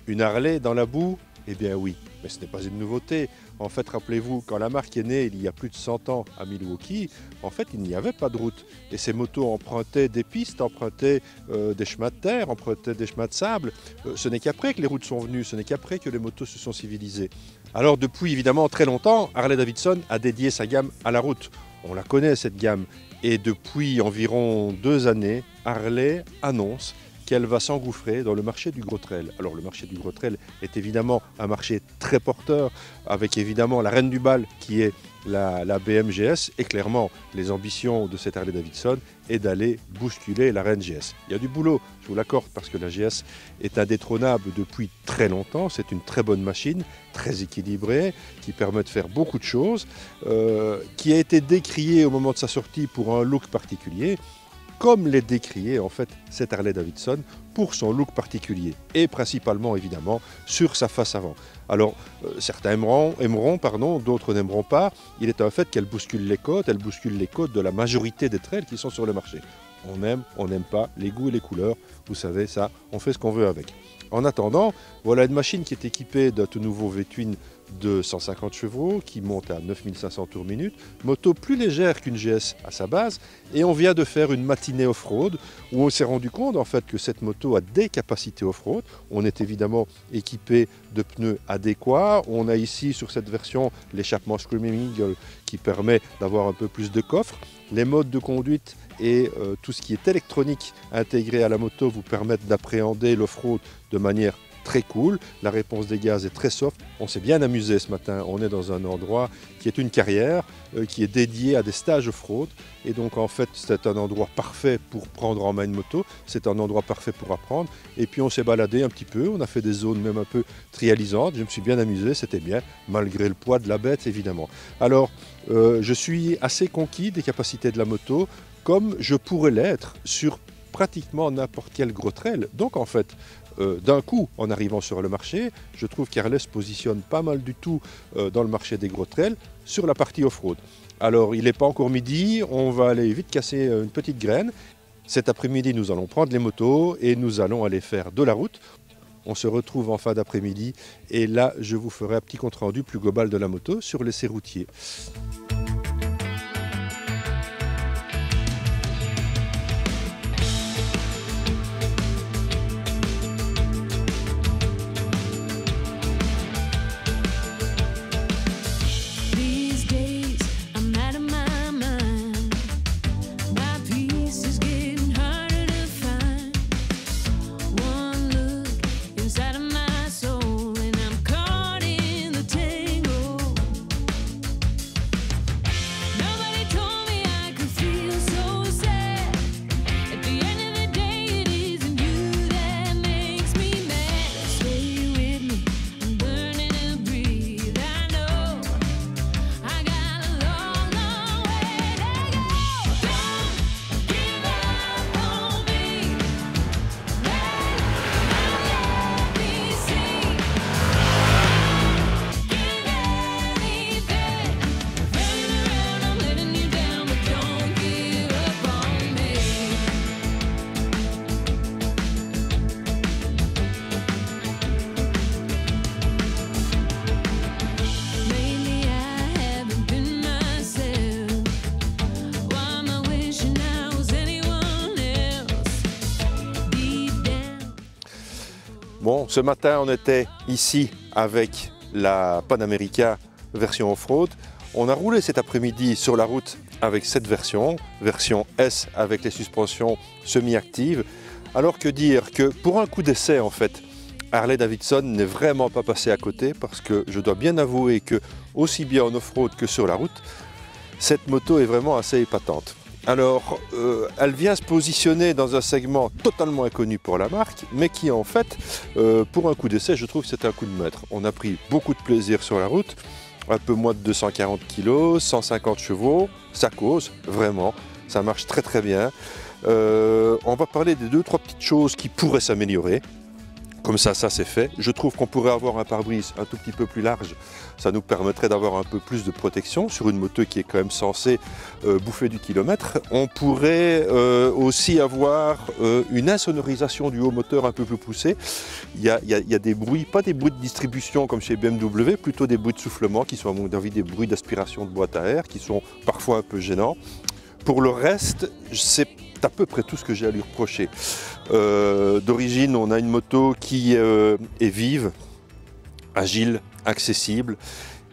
Une Harley dans la boue? Eh bien oui, mais ce n'est pas une nouveauté. En fait, rappelez-vous, quand la marque est née il y a plus de 100 ans à Milwaukee, en fait, il n'y avait pas de route. Et ces motos empruntaient des pistes, empruntaient des chemins de terre, empruntaient des chemins de sable. Ce n'est qu'après que les routes sont venues, ce n'est qu'après que les motos se sont civilisées. Alors depuis évidemment très longtemps, Harley-Davidson a dédié sa gamme à la route. On la connaît cette gamme. Et depuis environ 2 années, Harley annonce qu'elle va s'engouffrer dans le marché du gros trail. Alors le marché du gros trail est évidemment un marché très porteur, avec évidemment la reine du bal qui est la BM-GS, et clairement les ambitions de cette Harley-Davidson est d'aller bousculer la reine GS. Il y a du boulot, je vous l'accorde, parce que la GS est indétrônable depuis très longtemps, c'est une très bonne machine, très équilibrée, qui permet de faire beaucoup de choses, qui a été décriée au moment de sa sortie pour un look particulier, comme l'est décrié en fait cette Harley-Davidson pour son look particulier et principalement évidemment sur sa face avant. Alors certains aimeront, d'autres n'aimeront pas. Il est un fait qu'elle bouscule les codes, de la majorité des trails qui sont sur le marché. On aime, on n'aime pas, les goûts et les couleurs, vous savez ça, on fait ce qu'on veut avec. En attendant, voilà une machine qui est équipée d'un tout nouveau V-twin de 150 chevaux qui monte à 9500 tours minute, moto plus légère qu'une GS à sa base, et on vient de faire une matinée off-road où on s'est rendu compte en fait que cette moto a des capacités off-road. On est évidemment équipé de pneus adéquats. On a ici sur cette version l'échappement Screaming Eagle qui permet d'avoir un peu plus de coffre. Les modes de conduite et tout ce qui est électronique intégré à la moto vous permettent d'appréhender l'off-road de manière très cool. La réponse des gaz est très soft. On s'est bien amusé ce matin. On est dans un endroit qui est une carrière qui est dédiée à des stages off-road. Et donc en fait c'est un endroit parfait pour prendre en main une moto. C'est un endroit parfait pour apprendre. Et puis on s'est baladé un petit peu. On a fait des zones même un peu trialisantes. Je me suis bien amusé. C'était bien malgré le poids de la bête évidemment. Alors je suis assez conquis des capacités de la moto comme je pourrais l'être sur pratiquement n'importe quel gros trail. Donc en fait, d'un coup, en arrivant sur le marché, je trouve qu'Harley se positionne pas mal du tout dans le marché des gros trails sur la partie off-road. Alors il n'est pas encore midi, on va aller vite casser une petite graine. Cet après-midi, nous allons prendre les motos et nous allons aller faire de la route. On se retrouve en fin d'après-midi et là, je vous ferai un petit compte-rendu plus global de la moto sur l'essai routier. Bon, ce matin, on était ici avec la Pan America version off-road. On a roulé cet après-midi sur la route avec cette version S avec les suspensions semi-actives. Alors que dire que pour un coup d'essai, en fait, Harley-Davidson n'est vraiment pas passé à côté parce que je dois bien avouer que, aussi bien en off-road que sur la route, cette moto est vraiment assez épatante. Alors, elle vient se positionner dans un segment totalement inconnu pour la marque, mais qui en fait, pour un coup d'essai, je trouve que c'est un coup de maître. On a pris beaucoup de plaisir sur la route, un peu moins de 240 kg, 150 chevaux, ça cause, vraiment, ça marche très très bien. On va parler des 2-3 petites choses qui pourraient s'améliorer. Comme ça c'est fait. Je trouve qu'on pourrait avoir un pare-brise un tout petit peu plus large. Ça nous permettrait d'avoir un peu plus de protection sur une moto qui est quand même censée bouffer du kilomètre. On pourrait aussi avoir une insonorisation du haut moteur un peu plus poussée. Il y a des bruits, pas des bruits de distribution comme chez BMW, plutôt des bruits de soufflement qui sont à mon avis des bruits d'aspiration de boîte à air qui sont parfois un peu gênants. Pour le reste, c'est à peu près tout ce que j'ai à lui reprocher. D'origine, on a une moto qui est vive, agile, accessible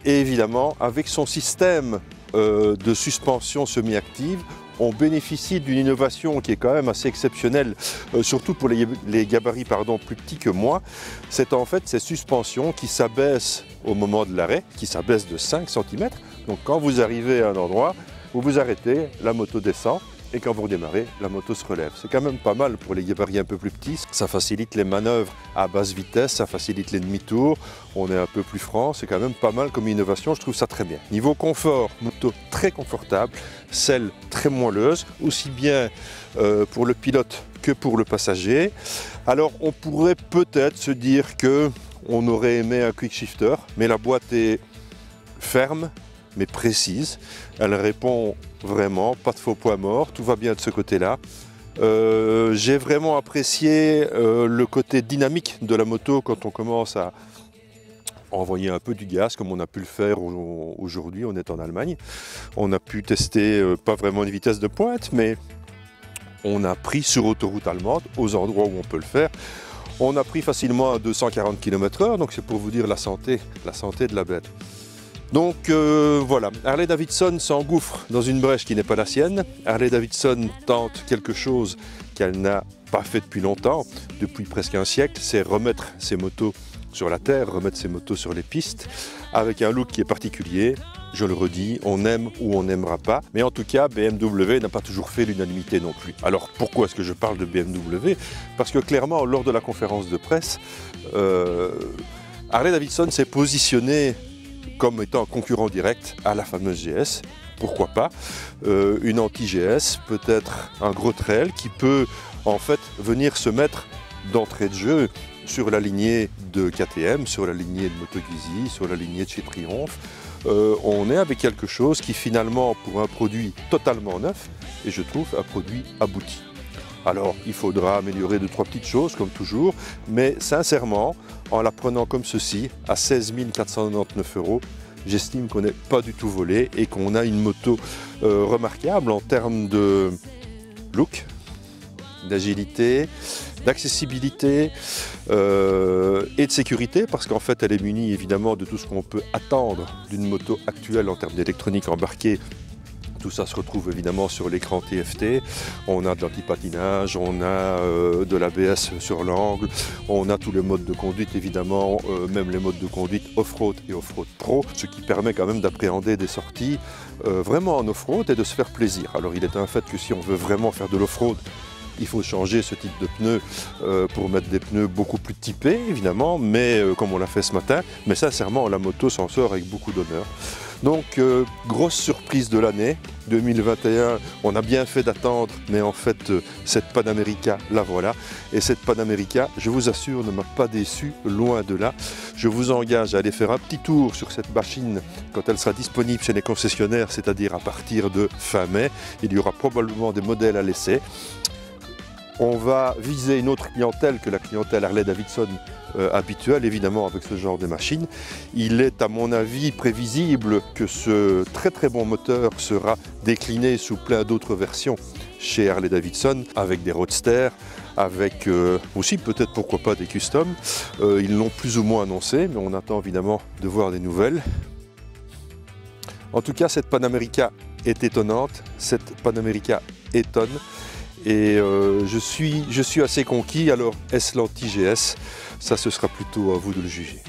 et évidemment avec son système de suspension semi-active, on bénéficie d'une innovation qui est quand même assez exceptionnelle, surtout pour les gabarits plus petits que moi. C'est en fait ces suspensions qui s'abaissent au moment de l'arrêt, qui s'abaissent de 5 cm. Donc quand vous arrivez à un endroit, vous vous arrêtez, la moto descend. Et quand vous redémarrez, la moto se relève. C'est quand même pas mal pour les gabarits un peu plus petits. Ça facilite les manœuvres à basse vitesse, ça facilite les demi-tours. On est un peu plus franc, c'est quand même pas mal comme innovation, je trouve ça très bien. Niveau confort, moto très confortable, selle très moelleuse, aussi bien pour le pilote que pour le passager. Alors on pourrait peut-être se dire qu'on aurait aimé un quick shifter, mais la boîte est ferme, mais précise. Elle répond vraiment, pas de faux points morts, tout va bien de ce côté-là. J'ai vraiment apprécié le côté dynamique de la moto quand on commence à envoyer un peu du gaz, comme on a pu le faire aujourd'hui, on est en Allemagne. On a pu tester, pas vraiment une vitesse de pointe, mais on a pris sur autoroute allemande, aux endroits où on peut le faire, on a pris facilement à 240 km/h, donc c'est pour vous dire la santé de la bête. Donc voilà, Harley-Davidson s'engouffre dans une brèche qui n'est pas la sienne. Harley-Davidson tente quelque chose qu'elle n'a pas fait depuis longtemps, depuis presque un siècle, c'est remettre ses motos sur la terre, remettre ses motos sur les pistes, avec un look qui est particulier. Je le redis, on aime ou on n'aimera pas, mais en tout cas BMW n'a pas toujours fait l'unanimité non plus. Alors pourquoi est-ce que je parle de BMW? Parce que clairement, lors de la conférence de presse, Harley-Davidson s'est positionné comme étant concurrent direct à la fameuse GS. Pourquoi pas une anti-GS, peut-être un gros trail qui peut en fait venir se mettre d'entrée de jeu sur la lignée de KTM, sur la lignée de Moto Guzzi, sur la lignée de chez Triumph. On est avec quelque chose qui finalement, pour un produit totalement neuf, et je trouve un produit abouti. Alors il faudra améliorer 2-3 petites choses comme toujours, mais sincèrement, en la prenant comme ceci, à 16 499 €, j'estime qu'on n'est pas du tout volé et qu'on a une moto remarquable en termes de look, d'agilité, d'accessibilité et de sécurité, parce qu'en fait elle est munie évidemment de tout ce qu'on peut attendre d'une moto actuelle en termes d'électronique embarquée. Tout ça se retrouve évidemment sur l'écran TFT, on a de l'antipatinage, on a de l'ABS sur l'angle, on a tous les modes de conduite évidemment, même les modes de conduite off-road et off-road pro, ce qui permet quand même d'appréhender des sorties vraiment en off-road et de se faire plaisir. Alors il est un fait que si on veut vraiment faire de l'off-road, il faut changer ce type de pneus pour mettre des pneus beaucoup plus typés évidemment, mais comme on l'a fait ce matin, mais sincèrement la moto s'en sort avec beaucoup d'honneur. Donc grosse surprise de l'année 2021, on a bien fait d'attendre, mais en fait cette Panamérica, la voilà. Et cette Panamérica, je vous assure, ne m'a pas déçu, loin de là. Je vous engage à aller faire un petit tour sur cette machine quand elle sera disponible chez les concessionnaires, c'est-à-dire à partir de fin mai. Il y aura probablement des modèles à l'essai. On va viser une autre clientèle que la clientèle Harley-Davidson habituelle, évidemment, avec ce genre de machine. Il est, à mon avis, prévisible que ce très très bon moteur sera décliné sous plein d'autres versions chez Harley-Davidson, avec des roadsters, avec aussi peut-être pourquoi pas des customs. Ils l'ont plus ou moins annoncé, mais on attend évidemment de voir des nouvelles. En tout cas, cette Panamérica est étonnante, cette Panamérica étonne. Et je suis assez conquis. Alors est-ce l'anti-GS? Ça, ce sera plutôt à vous de le juger.